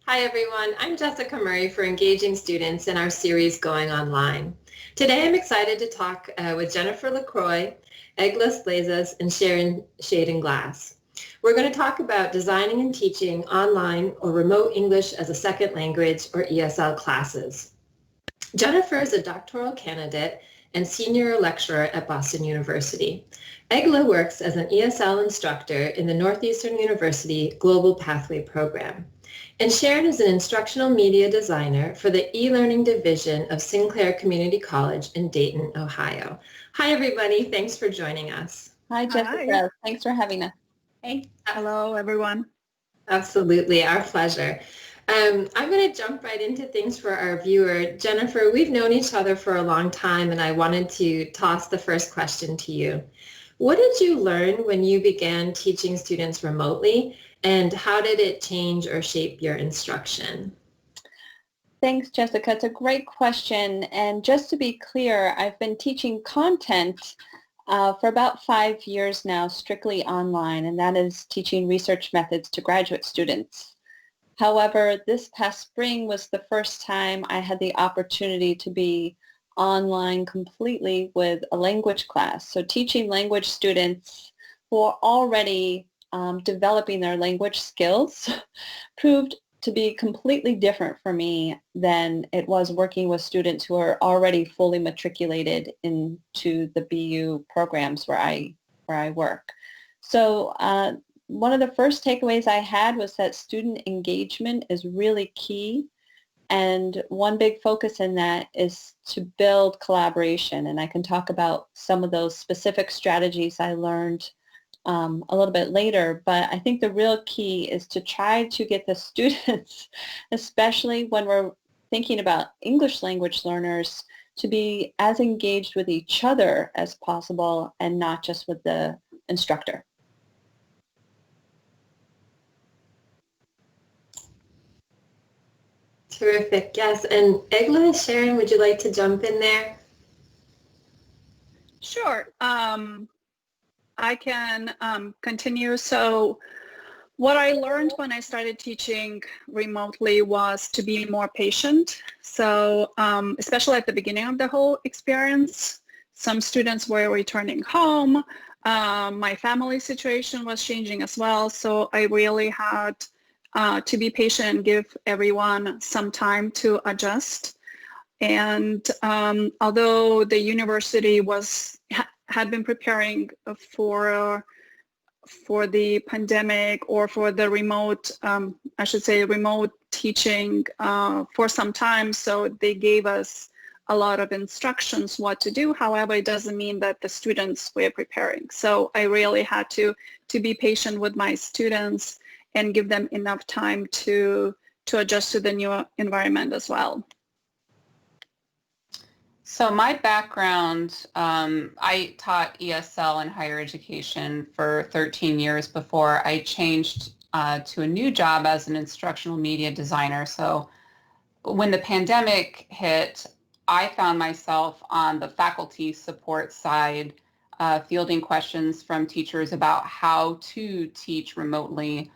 Hi everyone, I'm Jessica Murray for Engaging Students in our series Going Online. Today I'm excited to talk with Jennifer Lacroix, Egle Slezas, and Sharon Tjaden-Glass. We're going to talk about designing and teaching online or remote English as a second language or ESL classes. Jennifer is a doctoral candidate and senior lecturer at Boston University. Egle works as an ESL instructor in the Northeastern University Global Pathway Program. And Sharon is an instructional media designer for the eLearning division of Sinclair Community College in Dayton, Ohio. Hi, everybody. Thanks for joining us. Hi, Jessica. Hi. Thanks for having us. Hey. Hello, everyone. Absolutely. Our pleasure. I'm going to jump right into things for our viewer. Jennifer, we've known each other for a long time, and I wanted to toss the first question to you. What did you learn when you began teaching students remotely, and how did it change or shape your instruction? Thanks, Jessica. It's a great question. And just to be clear, I've been teaching content for about 5 years now, strictly online, and that is teaching research methods to graduate students. However, this past spring was the first time I had the opportunity to be online completely with a language class. So teaching language students who are already developing their language skills proved to be completely different for me than it was working with students who are already fully matriculated into the BU programs where I work. So one of the first takeaways I had was that student engagement is really key. And one big focus in that is to build collaboration. And I can talk about some of those specific strategies I learned a little bit later. But I think the real key is to try to get the students, especially when we're thinking about English language learners, to be as engaged with each other as possible and not just with the instructor. Terrific. Yes. And Egle, Sharon, would you like to jump in there? Sure. I can continue. So what I learned when I started teaching remotely was to be more patient. So especially at the beginning of the whole experience, some students were returning home. My family situation was changing as well. So I really had to be patient and give everyone some time to adjust. And although the university had been preparing for the pandemic or for the remote, I should say remote teaching for some time, so they gave us a lot of instructions what to do. However, it doesn't mean that the students were preparing. So I really had to be patient with my students and give them enough time to adjust to the new environment as well. So my background, I taught ESL in higher education for 13 years before I changed to a new job as an instructional media designer. So when the pandemic hit, I found myself on the faculty support side, fielding questions from teachers about how to teach remotely.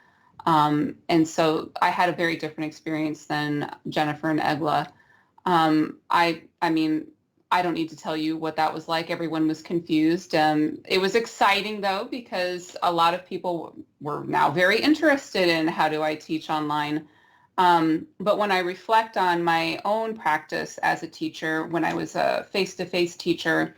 And so I had a very different experience than Jennifer and Egle. I mean, I don't need to tell you what that was like. Everyone was confused. It was exciting, though, because a lot of people were now very interested in how do I teach online. But when I reflect on my own practice as a teacher, when I was a face-to-face teacher,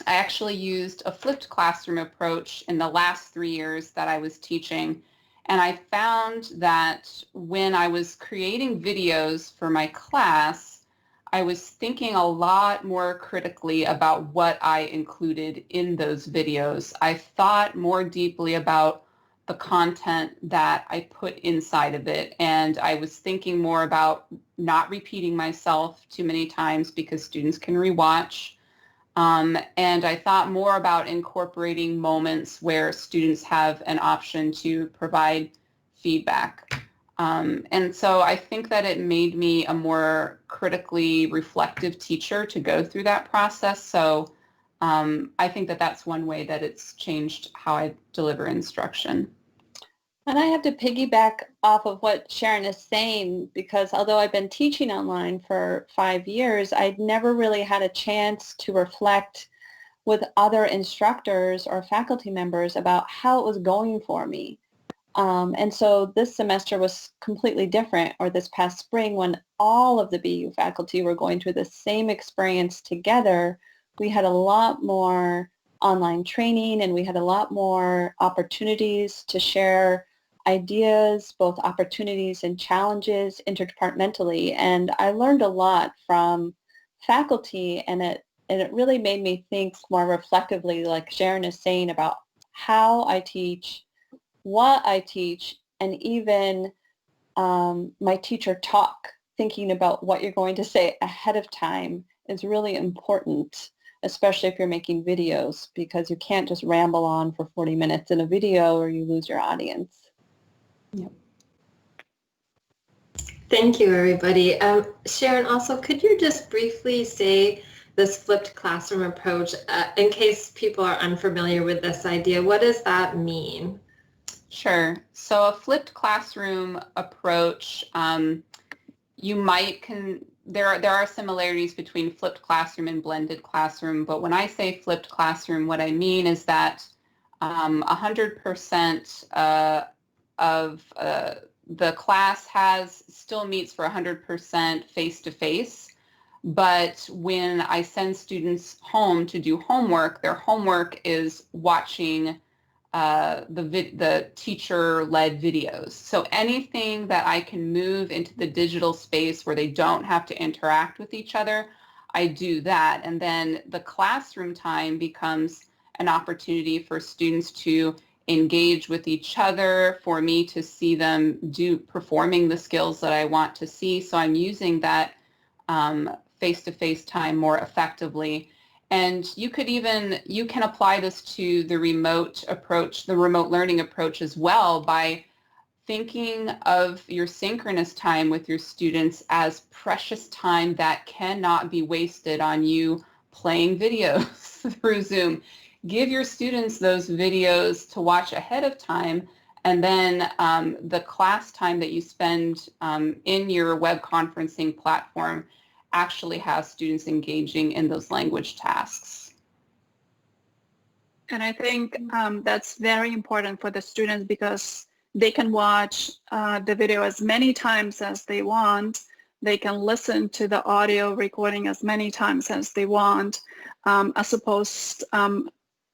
I actually used a flipped classroom approach in the last 3 years that I was teaching. And I found that when I was creating videos for my class, I was thinking a lot more critically about what I included in those videos. I thought more deeply about the content that I put inside of it, and I was thinking more about not repeating myself too many times because students can rewatch. And I thought more about incorporating moments where students have an option to provide feedback. And so I think that it made me a more critically reflective teacher to go through that process. So I think that that's one way that it's changed how I deliver instruction. And I have to piggyback off of what Sharon is saying, because although I've been teaching online for 5 years, I'd never really had a chance to reflect with other instructors or faculty members about how it was going for me. And so this semester was completely different, or this past spring when all of the BU faculty were going through the same experience together. We had a lot more online training and we had a lot more opportunities to share ideas, both opportunities and challenges interdepartmentally. And I learned a lot from faculty, and it really made me think more reflectively, like Sharon is saying, about how I teach, what I teach, and even my teacher talk, thinking about what you're going to say ahead of time is really important, especially if you're making videos, because you can't just ramble on for 40 minutes in a video or you lose your audience. Yep. Thank you, everybody. Sharon, also, could you just briefly say this flipped classroom approach, in case people are unfamiliar with this idea? What does that mean? Sure. So a flipped classroom approach, there are similarities between flipped classroom and blended classroom, but when I say flipped classroom, what I mean is that 100% of the class still meets for 100% face-to-face, but when I send students home to do homework, their homework is watching the teacher-led videos. So anything that I can move into the digital space where they don't have to interact with each other, I do that. And then the classroom time becomes an opportunity for students to engage with each other, for me to see them performing the skills that I want to see. So I'm using that face-to-face time more effectively. And you can apply this to the remote approach, the remote learning approach as well, by thinking of your synchronous time with your students as precious time that cannot be wasted on you playing videos through Zoom. Give your students those videos to watch ahead of time, and then the class time that you spend in your web conferencing platform actually has students engaging in those language tasks. And I think that's very important for the students, because they can watch the video as many times as they want. They can listen to the audio recording as many times as they want, as opposed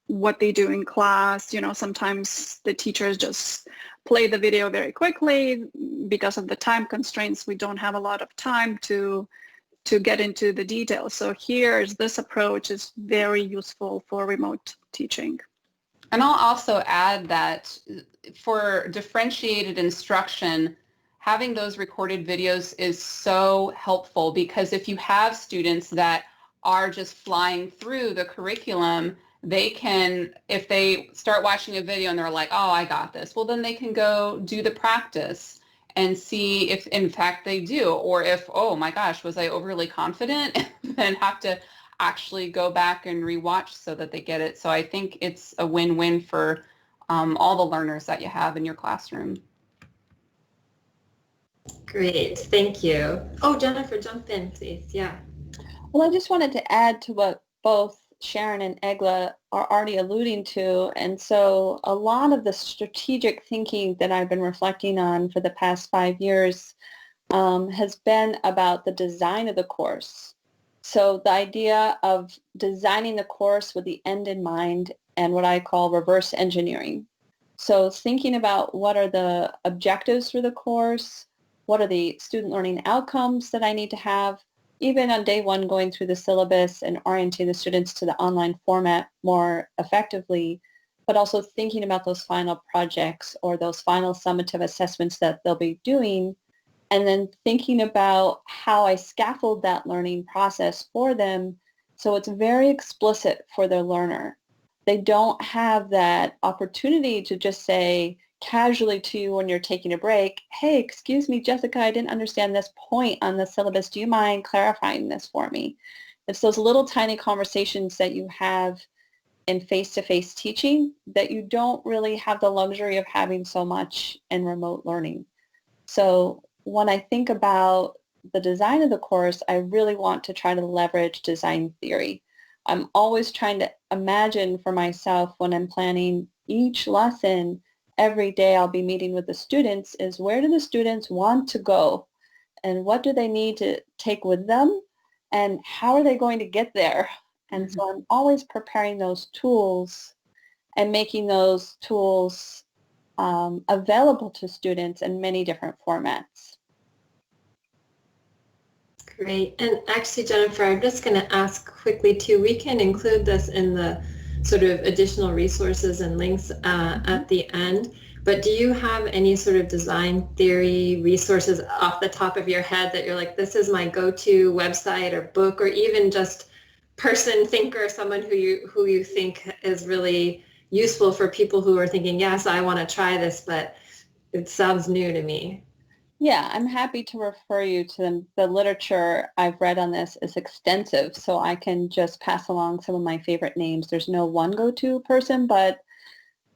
what they do in class. You know, sometimes the teachers just play the video very quickly. Because of the time constraints, we don't have a lot of time to get into the details. So this approach is very useful for remote teaching. And I'll also add that for differentiated instruction, having those recorded videos is so helpful, because if you have students that are just flying through the curriculum, they can, if they start watching a video and they're like, oh, I got this, well, then they can go do the practice and see if in fact they do, or if, oh my gosh, was I overly confident, and have to actually go back and rewatch so that they get it. So I think it's a win-win for all the learners that you have in your classroom. Great, thank you. Oh, Jennifer, jump in, please. Yeah. Well, I just wanted to add to what both Sharon and Egle are already alluding to. And so a lot of the strategic thinking that I've been reflecting on for the past 5 years has been about the design of the course. So the idea of designing the course with the end in mind, and what I call reverse engineering. So thinking about what are the objectives for the course, what are the student learning outcomes that I need to have, even on day one, going through the syllabus and orienting the students to the online format more effectively, but also thinking about those final projects or those final summative assessments that they'll be doing, and then thinking about how I scaffold that learning process for them so it's very explicit for their learner. They don't have that opportunity to just say casually to you when you're taking a break, hey, excuse me, Jessica, I didn't understand this point on the syllabus. Do you mind clarifying this for me? It's those little tiny conversations that you have in face-to-face teaching that you don't really have the luxury of having so much in remote learning. So when I think about the design of the course, I really want to try to leverage design theory. I'm always trying to imagine for myself when I'm planning each lesson. Every day I'll be meeting with the students is where do the students want to go and what do they need to take with them and how are they going to get there? And so I'm always preparing those tools and making those tools available to students in many different formats. Great. And actually, Jennifer, I'm just going to ask quickly too, we can include this in the sort of additional resources and links at the end, but do you have any sort of design theory resources off the top of your head that you're like, this is my go-to website or book or even just person, thinker, someone who you think is really useful for people who are thinking, yes, I want to try this, but it sounds new to me? Yeah, I'm happy to refer you to them. The literature I've read on this is extensive, so I can just pass along some of my favorite names. There's no one go-to person, but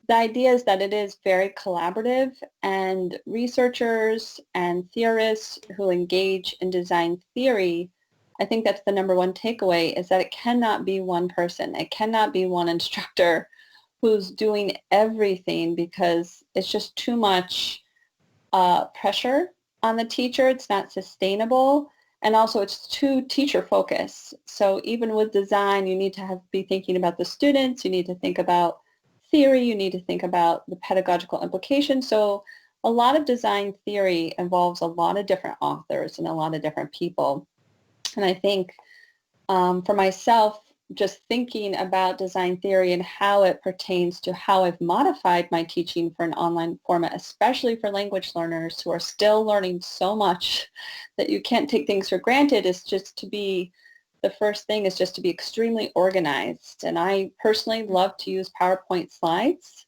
the idea is that it is very collaborative, and researchers and theorists who engage in design theory, I think that's the number one takeaway, is that it cannot be one person. It cannot be one instructor who's doing everything because it's just too much pressure on the teacher. It's not sustainable, and also it's too teacher focused. So even with design, you need to be thinking about the students, you need to think about theory, you need to think about the pedagogical implications. So a lot of design theory involves a lot of different authors and a lot of different people. And I think for myself, just thinking about design theory and how it pertains to how I've modified my teaching for an online format, especially for language learners who are still learning so much that you can't take things for granted, is just to be, the first thing is just to be extremely organized. And I personally love to use PowerPoint slides,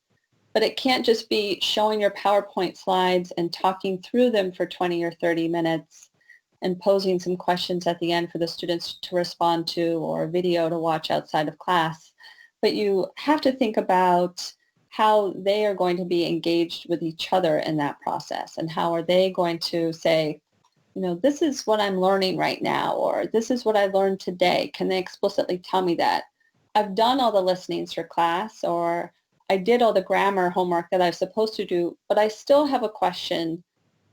but it can't just be showing your PowerPoint slides and talking through them for 20 or 30 minutes and posing some questions at the end for the students to respond to or a video to watch outside of class. But you have to think about how they are going to be engaged with each other in that process, and how are they going to say, you know, this is what I'm learning right now, or this is what I learned today. Can they explicitly tell me that? I've done all the listenings for class, or I did all the grammar homework that I was supposed to do, but I still have a question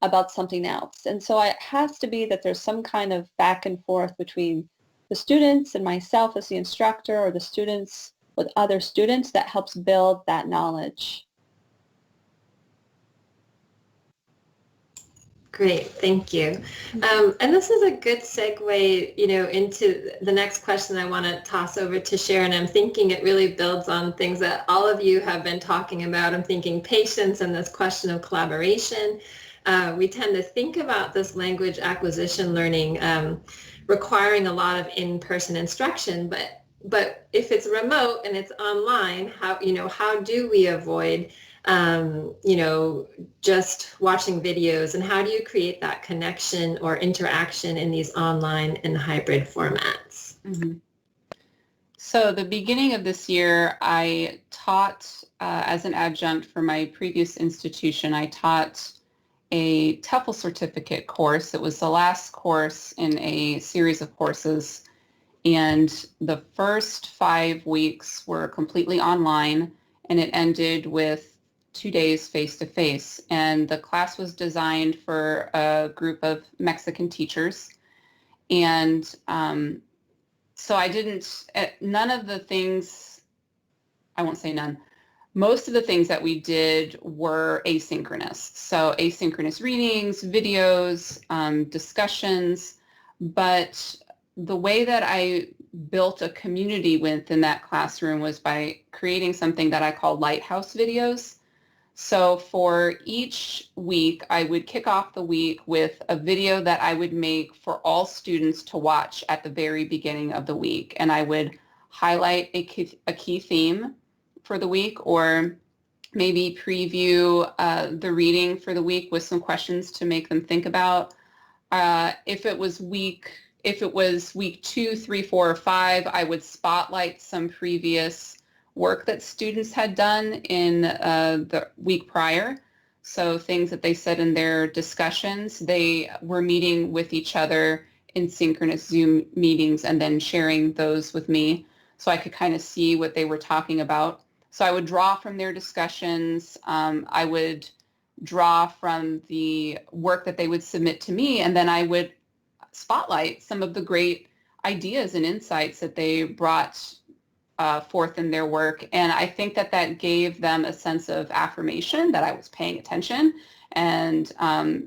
about something else. And so it has to be that there's some kind of back and forth between the students and myself as the instructor, or the students with other students, that helps build that knowledge. Great, thank you. And this is a good segue, into the next question I want to toss over to Sharon. I'm thinking it really builds on things that all of you have been talking about. I'm thinking patience and this question of collaboration. We tend to think about this language acquisition learning requiring a lot of in-person instruction, but if it's remote and it's online, how do we avoid just watching videos, and how do you create that connection or interaction in these online and hybrid formats? Mm-hmm. So the beginning of this year, I taught as an adjunct for my previous institution. I taught a TEFL certificate course. It was the last course in a series of courses, and the first 5 weeks were completely online, and it ended with 2 days face-to-face. And the class was designed for a group of Mexican teachers, and so I didn't, none of the things, I won't say none, most of the things that we did were asynchronous. So asynchronous readings, videos, discussions, but the way that I built a community within that classroom was by creating something that I call lighthouse videos. So for each week, I would kick off the week with a video that I would make for all students to watch at the very beginning of the week. And I would highlight a key theme for the week, or maybe preview the reading for the week with some questions to make them think about. If it was week 2, 3, 4, or 5, I would spotlight some previous work that students had done in the week prior. So things that they said in their discussions, they were meeting with each other in synchronous Zoom meetings and then sharing those with me so I could kind of see what they were talking about. So I would draw from their discussions. I would draw from the work that they would submit to me, and then I would spotlight some of the great ideas and insights that they brought forth in their work. And I think that that gave them a sense of affirmation that I was paying attention. And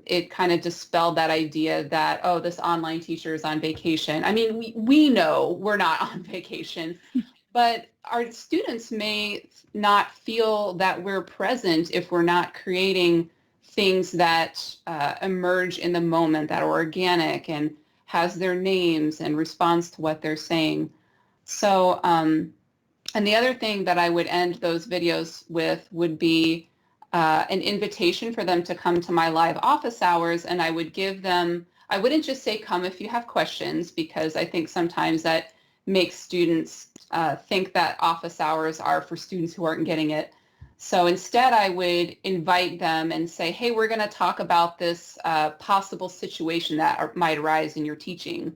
it kind of dispelled that idea that, oh, this online teacher is on vacation. I mean, we know we're not on vacation, but our students may not feel that we're present if we're not creating things that emerge in the moment, that are organic and has their names and responds to what they're saying. So, and the other thing that I would end those videos with would be an invitation for them to come to my live office hours, and I would give them, I wouldn't just say come if you have questions, because I think sometimes that makes students think that office hours are for students who aren't getting it. So instead, I would invite them and say, hey, we're going to talk about this possible situation that might arise in your teaching.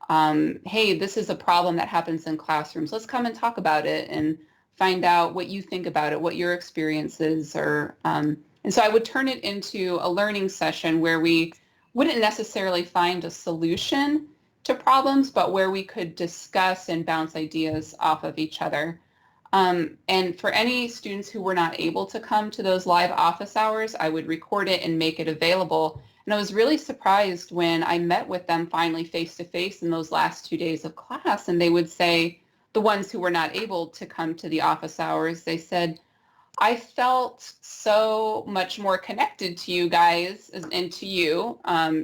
Hey, this is a problem that happens in classrooms. Let's come and talk about it and find out what you think about it, what your experiences are. And so I would turn it into a learning session where we wouldn't necessarily find a solution to problems, but where we could discuss and bounce ideas off of each other. And for any students who were not able to come to those live office hours, I would record it and make it available. And I was really surprised when I met with them finally face-to-face in those last 2 days of class, and they would say, the ones who were not able to come to the office hours, they said, I felt so much more connected to you guys and to you,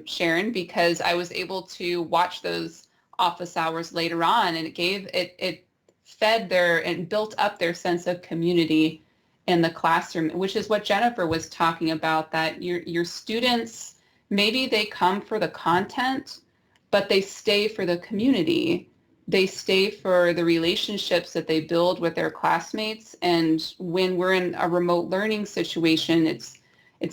Sharon, because I was able to watch those office hours later on, and it fed their and built up their sense of community in the classroom, which is what Jennifer was talking about, that your students, maybe they come for the content, but they stay for the community. They stay for the relationships that they build with their classmates. And when we're in a remote learning situation, it's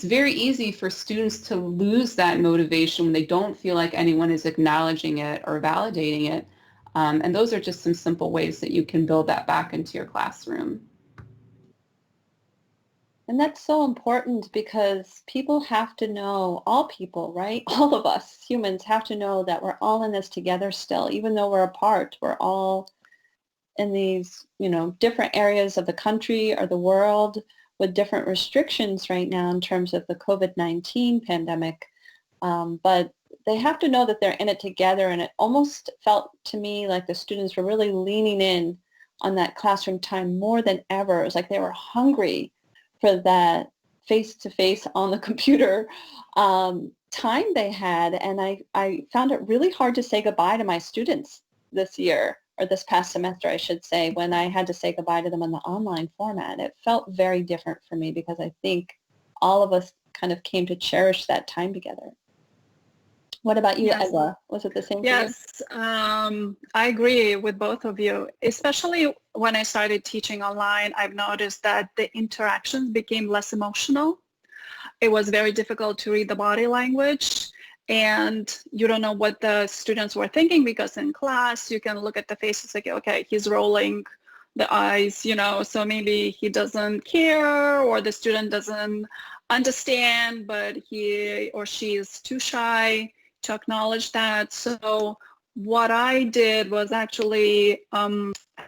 very easy for students to lose that motivation when they don't feel like anyone is acknowledging it or validating it. And those are just some simple ways that you can build that back into your classroom. And that's so important because people have to know, all people, right? All of us humans have to know that we're all in this together still, even though we're apart. We're all in these, different areas of the country or the world with different restrictions right now in terms of the COVID-19 pandemic. But they have to know that they're in it together. And it almost felt to me like the students were really leaning in on that classroom time more than ever. It was like they were hungry for that face-to-face on the computer time they had. And I found it really hard to say goodbye to my students this year, or this past semester, I should say, when I had to say goodbye to them in the online format. It felt very different for me because I think all of us kind of came to cherish that time together. What about you, Yes. Egle? Was it the same for you? Yes, I agree with both of you. Especially when I started teaching online, I've noticed that the interactions became less emotional. It was very difficult to read the body language, and you don't know what the students were thinking, because in class you can look at the faces like, okay, he's rolling the eyes, so maybe he doesn't care, or the student doesn't understand, but he or she is too shy to acknowledge that. So what I did was actually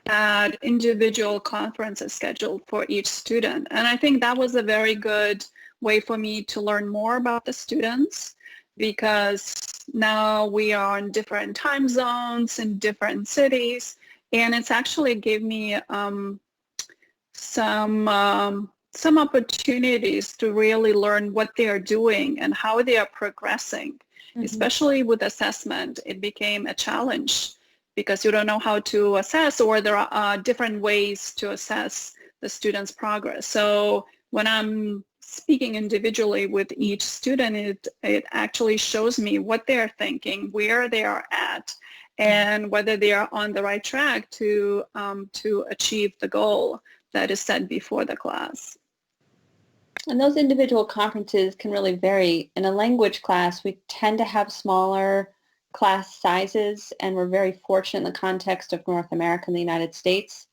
had individual conferences scheduled for each student. And I think that was a very good way for me to learn more about the students, because now we are in different time zones in different cities. And it's actually gave me some opportunities to really learn what they are doing and how they are progressing. Mm-hmm. Especially with assessment, it became a challenge because you don't know how to assess, or there are different ways to assess the student's progress. So when I'm speaking individually with each student, it actually shows me what they're thinking, where they are at, and whether they are on the right track to achieve the goal that is set before the class. And those individual conferences can really vary. In a language class, we tend to have smaller class sizes, and we're very fortunate in the context of North America and the United States.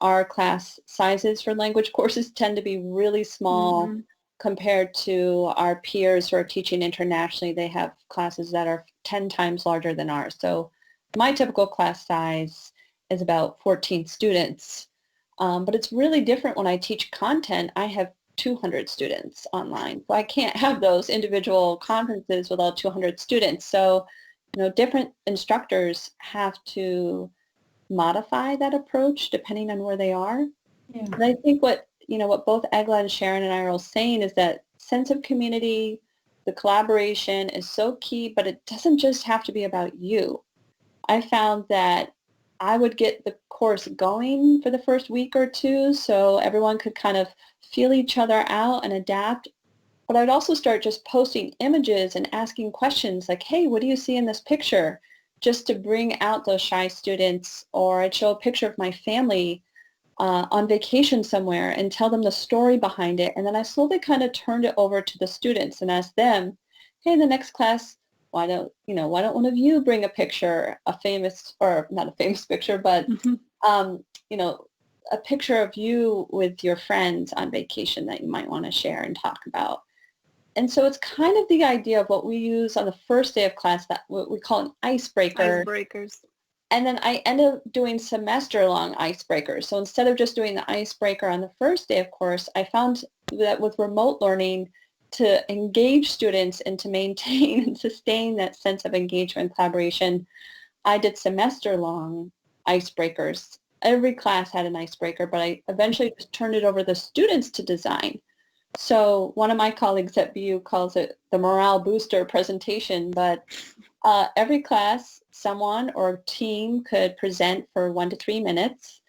Our class sizes for language courses tend to be really small compared to our peers who are teaching internationally. They have classes that are 10 times larger than ours. So my typical class size is about 14 students. But it's really different when I teach content. I have 200 students online. So I can't have those individual conferences with all 200 students. So, different instructors have to modify that approach depending on where they are. Yeah. And I think what both Egle and Sharon and I are all saying is that sense of community, the collaboration is so key, but it doesn't just have to be about you. I found that I would get the course going for the first week or two so everyone could kind of feel each other out and adapt. But I'd also start just posting images and asking questions like, hey, what do you see in this picture? Just to bring out those shy students. Or I'd show a picture of my family on vacation somewhere and tell them the story behind it. And then I slowly kind of turned it over to the students and asked them, hey, in the next class, why don't one of you bring a picture, a famous, or not a famous picture, but, a picture of you with your friends on vacation that you might want to share and talk about. And so it's kind of the idea of what we use on the first day of class, that what we call an icebreaker. Icebreakers. And then I end up doing semester-long icebreakers. So instead of just doing the icebreaker on the first day of course, I found that with remote learning, to engage students and to maintain and sustain that sense of engagement and collaboration, I did semester-long icebreakers. Every class had an icebreaker, but I eventually just turned it over to the students to design. So one of my colleagues at BU calls it the morale booster presentation, but every class, someone or team could present for 1 to 3 minutes,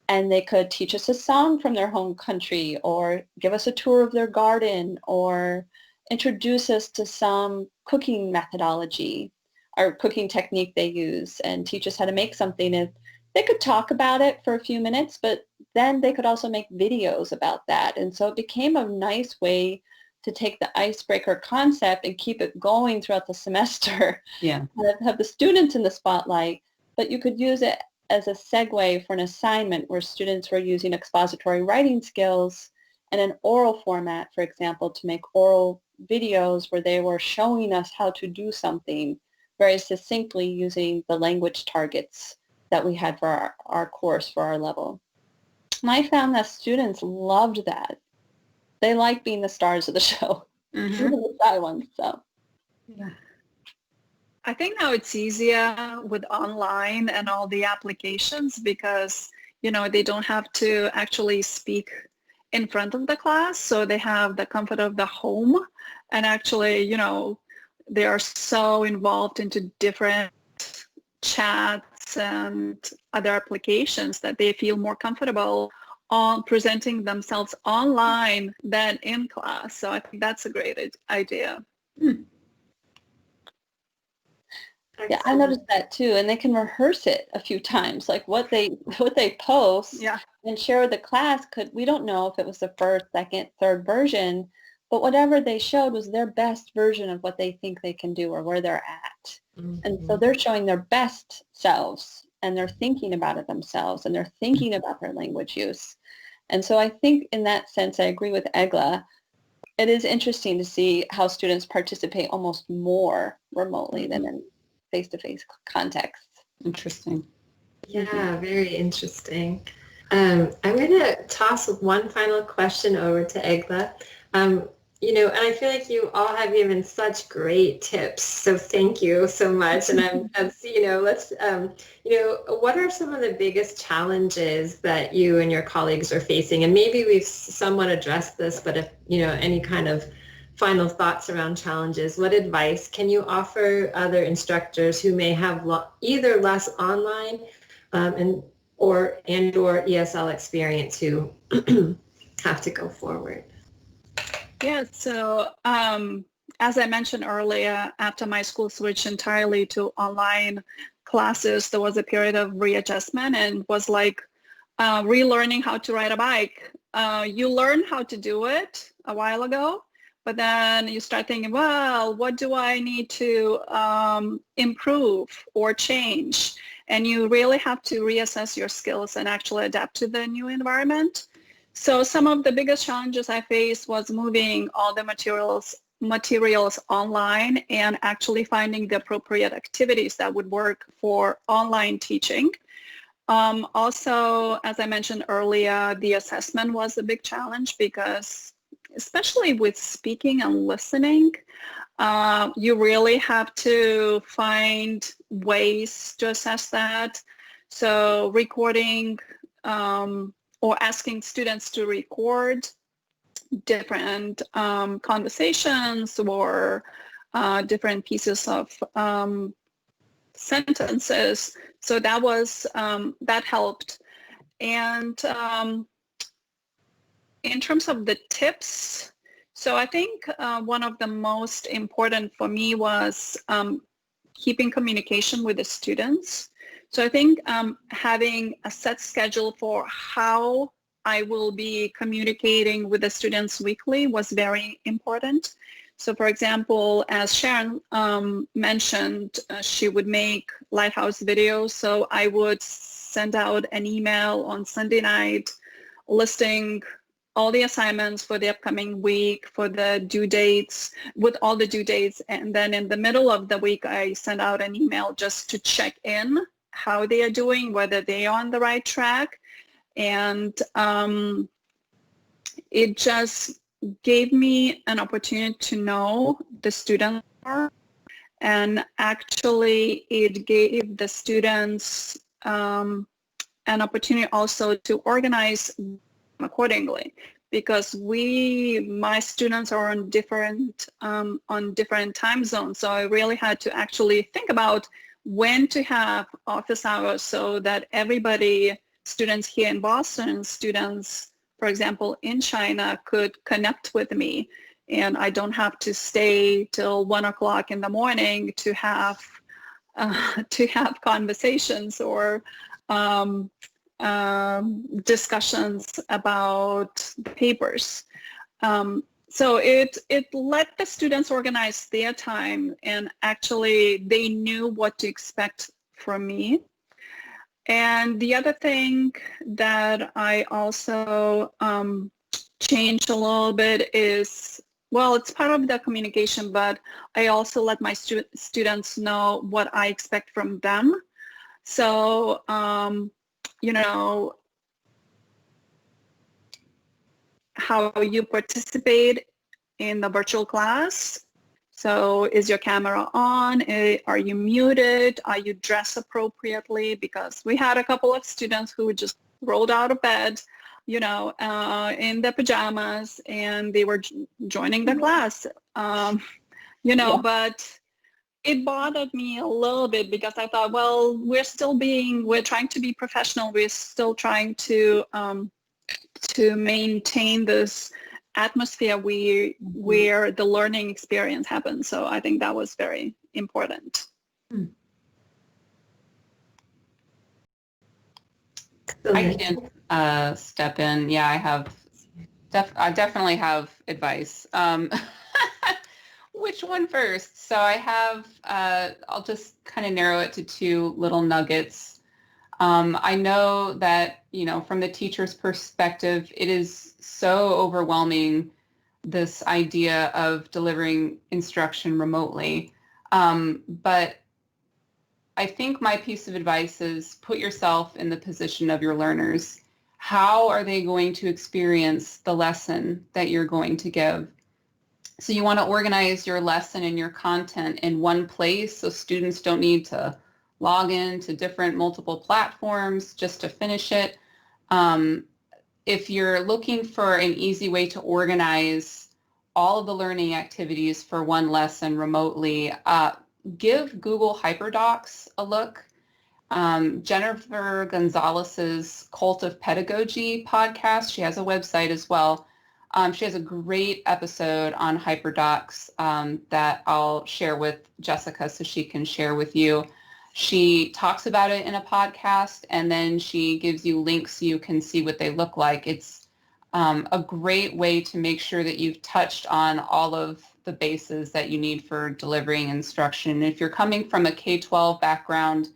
and they could teach us a song from their home country, or give us a tour of their garden, or introduce us to some cooking methodology or cooking technique they use, and teach us how to make something. And they could talk about it for a few minutes, but then they could also make videos about that. And so it became a nice way to take the icebreaker concept and keep it going throughout the semester. Yeah. Have the students in the spotlight, but you could use it as a segue for an assignment where students were using expository writing skills and an oral format, for example, to make oral videos where they were showing us how to do something very succinctly using the language targets that we had for our course, for our level. And I found that students loved that. They like being the stars of the show, even the shy ones. So, yeah. I think now it's easier with online and all the applications because, they don't have to actually speak in front of the class. So they have the comfort of the home, and actually, they are so involved into different chats and other applications that they feel more comfortable on presenting themselves online than in class. So I think that's a great idea. Yeah, I noticed that too, and they can rehearse it a few times, like what they post, and share with the class. We don't know if it was the first, second, third version, but whatever they showed was their best version of what they think they can do or where they're at. And so they're showing their best selves, and they're thinking about it themselves, and they're thinking about their language use. And so I think in that sense, I agree with Egle. It is interesting to see how students participate almost more remotely than in face-to-face context. Interesting. Yeah, very interesting. I'm going to toss one final question over to Egle. And I feel like you all have given such great tips. So thank you so much. And what are some of the biggest challenges that you and your colleagues are facing? And maybe we've somewhat addressed this, but if, any kind of final thoughts around challenges, what advice can you offer other instructors who may have either less online or ESL experience who have to go forward? Yeah, so as I mentioned earlier, after my school switched entirely to online classes, there was a period of readjustment, and was like relearning how to ride a bike. You learn how to do it a while ago, but then you start thinking, well, what do I need to improve or change? And you really have to reassess your skills and actually adapt to the new environment. So some of the biggest challenges I faced was moving all the materials online and actually finding the appropriate activities that would work for online teaching. Also, as I mentioned earlier, the assessment was a big challenge because, especially with speaking and listening, you really have to find ways to assess that. So recording or asking students to record different conversations or different pieces of sentences. So that was, that helped. And in terms of the tips, so I think one of the most important for me was keeping communication with the students. So I think having a set schedule for how I will be communicating with the students weekly was very important. So for example, as Sharon mentioned, she would make Lighthouse videos. So I would send out an email on Sunday night listing all the assignments for the upcoming week, for the due dates, with all the due dates. And then in the middle of the week, I send out an email just to check in how they are doing, whether they are on the right track. And it just gave me an opportunity to know the students more, and actually it gave the students an opportunity also to organize accordingly, because my students are on different time zones. So I really had to actually think about when to have office hours so that everybody, students here in Boston, students, for example, in China, could connect with me, and I don't have to stay till 1 o'clock in the morning to have conversations or discussions about the papers. So it let the students organize their time, and actually they knew what to expect from me. And the other thing that I also changed a little bit is, well, it's part of the communication, but I also let my students know what I expect from them. So, you know, how you participate in the virtual class. So is your camera on? Are you muted? Are you dressed appropriately? Because we had a couple of students who just rolled out of bed, you know, in their pajamas, and they were joining the class, you know, yeah. But it bothered me a little bit because I thought, well, we're trying to be professional. We're still trying to maintain this atmosphere where the learning experience happens. So I think that was very important. I can step in. Yeah, I definitely have advice. Which one first? So I have, I'll just kind of narrow it to two little nuggets. I know that, you know, from the teacher's perspective, it is so overwhelming, this idea of delivering instruction remotely. But I think my piece of advice is put yourself in the position of your learners. How are they going to experience the lesson that you're going to give? So you want to organize your lesson and your content in one place so students don't need to log in to different multiple platforms just to finish it. If you're looking for an easy way to organize all of the learning activities for one lesson remotely, give Google HyperDocs a look. Jennifer Gonzalez's Cult of Pedagogy podcast, she has a website as well. She has a great episode on HyperDocs that I'll share with Jessica so she can share with you. She talks about it in a podcast, and then she gives you links so you can see what they look like. It's a great way to make sure that you've touched on all of the bases that you need for delivering instruction. If you're coming from a K-12 background,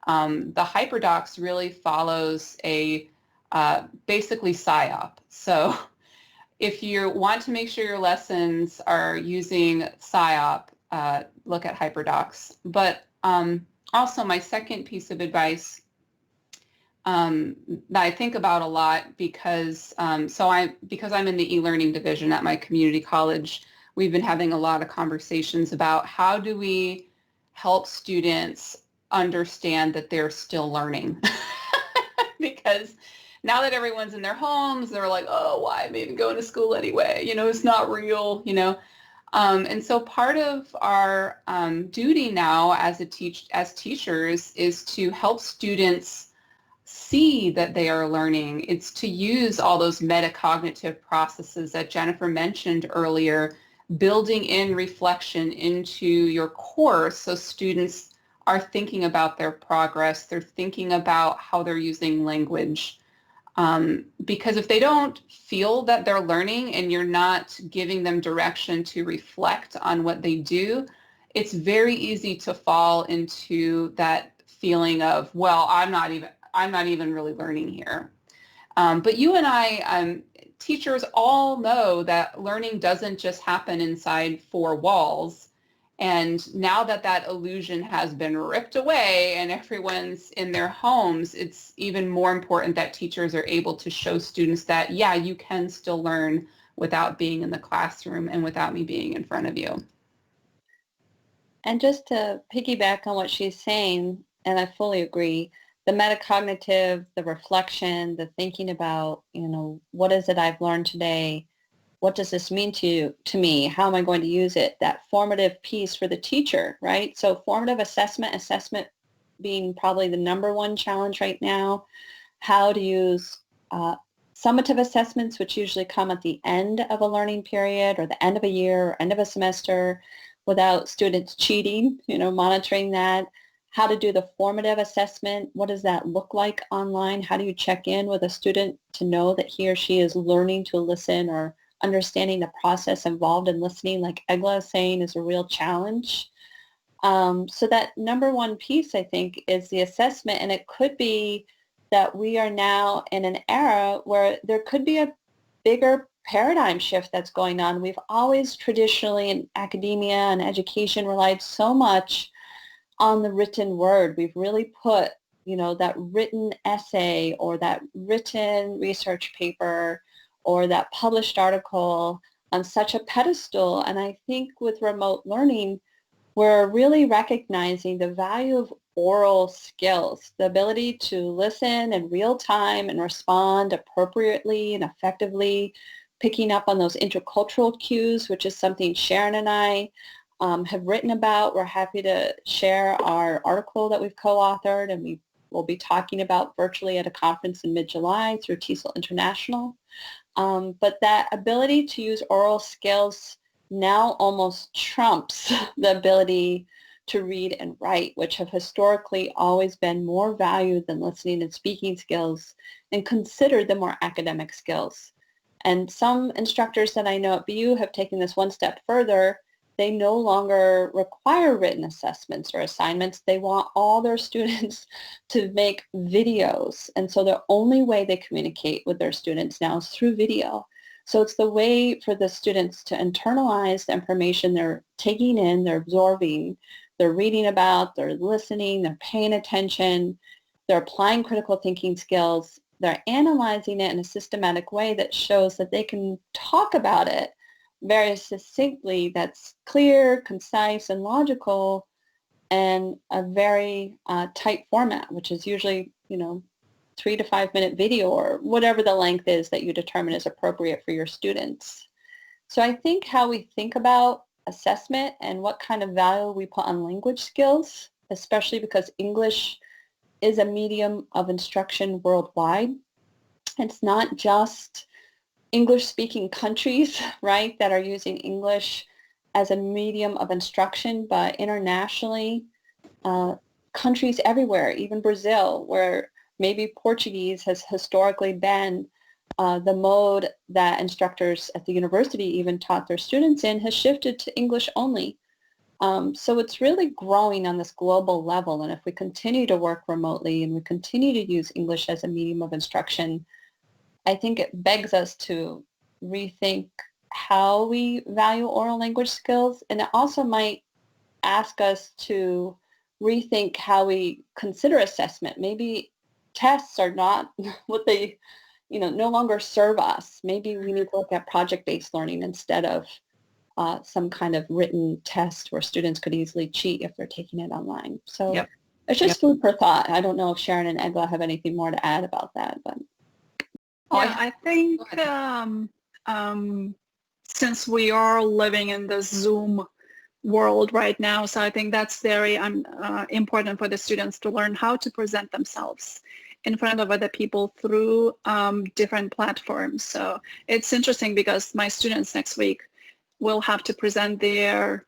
the HyperDocs really follows a basically PSYOP. So if you want to make sure your lessons are using PSYOP, look at HyperDocs. But also my second piece of advice that I think about a lot because I'm in the e-learning division at my community college, we've been having a lot of conversations about how do we help students understand that they're still learning. Because now that everyone's in their homes, they're like, oh, why am I even going to school anyway? It's not real, And so part of our duty now as teachers is to help students see that they are learning. It's to use all those metacognitive processes that Jennifer mentioned earlier, building in reflection into your course so students are thinking about their progress, they're thinking about how they're using language. Because if they don't feel that they're learning and you're not giving them direction to reflect on what they do, it's very easy to fall into that feeling of, well, I'm not even really learning here. But you and I, teachers all know that learning doesn't just happen inside four walls. And now that illusion has been ripped away and everyone's in their homes, it's even more important that teachers are able to show students that, yeah, you can still learn without being in the classroom and without me being in front of you. And just to piggyback on what she's saying, and I fully agree, the metacognitive, the reflection, the thinking about, what is it I've learned today? What does this mean to me? How am I going to use it? That formative piece for the teacher, right? So formative assessment being probably the number one challenge right now. How to use summative assessments, which usually come at the end of a learning period or the end of a year or end of a semester without students cheating, monitoring that. How to do the formative assessment. What does that look like online? How do you check in with a student to know that he or she is learning to listen or understanding the process involved in listening, like Egle is saying, is a real challenge. So that number one piece, I think, is the assessment. And it could be that we are now in an era where there could be a bigger paradigm shift that's going on. We've always traditionally in academia and education relied so much on the written word. We've really put, that written essay or that written research paper or that published article on such a pedestal. And I think with remote learning, we're really recognizing the value of oral skills, the ability to listen in real time and respond appropriately and effectively, picking up on those intercultural cues, which is something Sharon and I have written about. We're happy to share our article that we've co-authored, and we will be talking about virtually at a conference in mid-July through TESOL International. But that ability to use oral skills now almost trumps the ability to read and write, which have historically always been more valued than listening and speaking skills and considered the more academic skills. And some instructors that I know at BU have taken this one step further. They no longer require written assessments or assignments. They want all their students to make videos. And so the only way they communicate with their students now is through video. So it's the way for the students to internalize the information they're taking in, they're absorbing, they're reading about, they're listening, they're paying attention, they're applying critical thinking skills, they're analyzing it in a systematic way that shows that they can talk about it very succinctly, that's clear, concise, and logical, and a very tight format, which is usually, 3 to 5 minute video or whatever the length is that you determine is appropriate for your students. So I think how we think about assessment and what kind of value we put on language skills, especially because English is a medium of instruction worldwide. It's not just English-speaking countries, right, that are using English as a medium of instruction, but internationally, countries everywhere, even Brazil, where maybe Portuguese has historically been the mode that instructors at the university even taught their students in, has shifted to English only. So it's really growing on this global level. And if we continue to work remotely and we continue to use English as a medium of instruction, I think it begs us to rethink how we value oral language skills. And it also might ask us to rethink how we consider assessment. Maybe tests are not what they, no longer serve us. Maybe we need to look at project-based learning instead of some kind of written test where students could easily cheat if they're taking it online. So Yep. it's just food for thought. I don't know if Sharon and Egle have anything more to add about that, but. Yeah, I think since we are living in the Zoom world right now, so I think that's very important for the students to learn how to present themselves in front of other people through different platforms. So it's interesting because my students next week will have to present their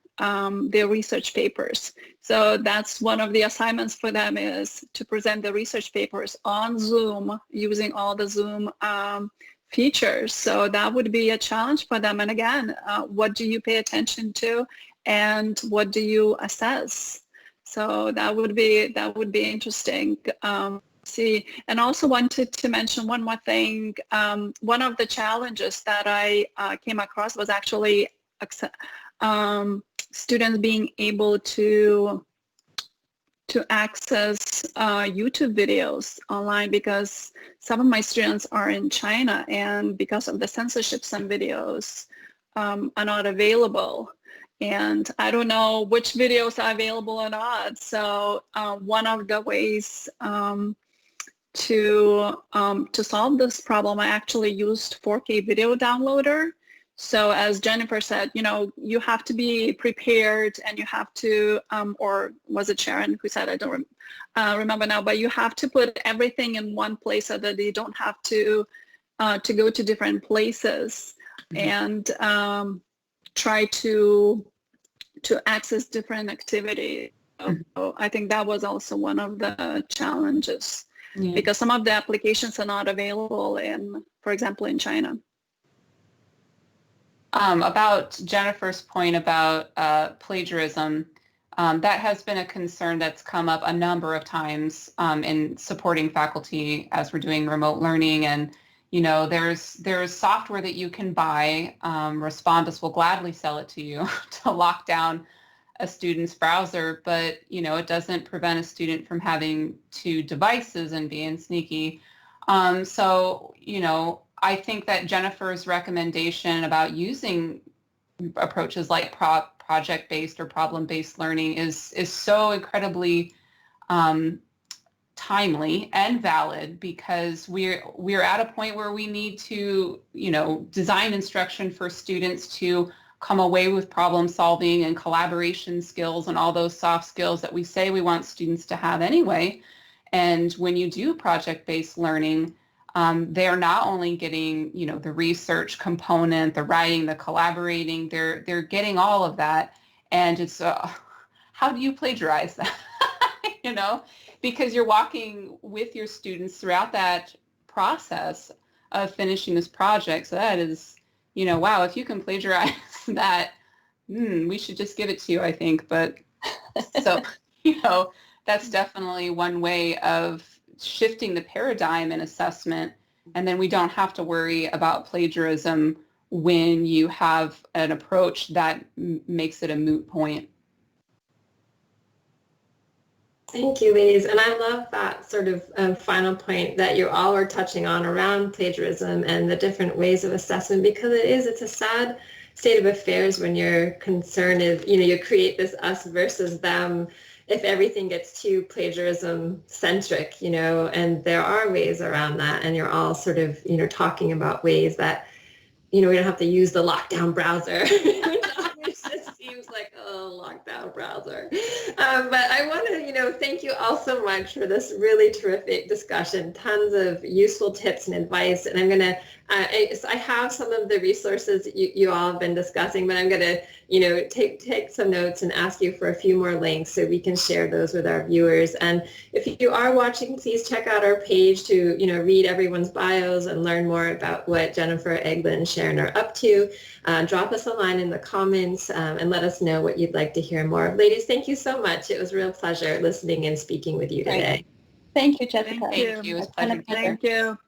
research papers. So that's one of the assignments for them, is to present the research papers on Zoom using all the Zoom features. So that would be a challenge for them. And again, what do you pay attention to and what do you assess? So that would be interesting. See, and also wanted to mention one more thing. One of the challenges that I came across was actually students being able to access YouTube videos online, because some of my students are in China, and because of the censorship, some videos are not available. And I don't know which videos are available or not. So one of the ways to solve this problem, I actually used 4K video downloader. So as Jennifer said, you have to be prepared, and you have to, or was it Sharon who said, I don't remember now, but you have to put everything in one place so that you don't have to go to different places and try to access different activities. So I think that was also one of the challenges, because some of the applications are not available for example, in China. About Jennifer's point about plagiarism, that has been a concern that's come up a number of times in supporting faculty as we're doing remote learning. And there's software that you can buy. Respondus will gladly sell it to you to lock down a student's browser, but it doesn't prevent a student from having two devices and being sneaky. So I think that Jennifer's recommendation about using approaches like project-based or problem-based learning is so incredibly timely and valid, because we're at a point where we need to design instruction for students to come away with problem solving and collaboration skills and all those soft skills that we say we want students to have anyway. And when you do project-based learning, they're not only getting, the research component, the writing, the collaborating, they're getting all of that. And it's, how do you plagiarize that? Because you're walking with your students throughout that process of finishing this project. So that is, wow, if you can plagiarize that, we should just give it to you, I think. But so, that's definitely one way of shifting the paradigm in assessment, and then we don't have to worry about plagiarism when you have an approach that makes it a moot point. Thank you, ladies. And I love that sort of final point that you all are touching on around plagiarism and the different ways of assessment, because it's a sad state of affairs when your concern is, you create this us versus them if everything gets too plagiarism centric, and there are ways around that. And you're all sort of, talking about ways that, we don't have to use the lockdown browser, which just seems like, oh, lockdown browser. But I want to, thank you all so much for this really terrific discussion. Tons of useful tips and advice. And I'm going to, I have some of the resources you all have been discussing, but I'm going to, take some notes and ask you for a few more links so we can share those with our viewers. And if you are watching, please check out our page to, read everyone's bios and learn more about what Jennifer, Egle, and Sharon are up to. Drop us a line in the comments and let us know what you'd like to hear more of. Ladies, thank you so much. It was a real pleasure listening and speaking with you today. Thank you, Jessica. Thank you. Thank you. It was a pleasure. Thank you.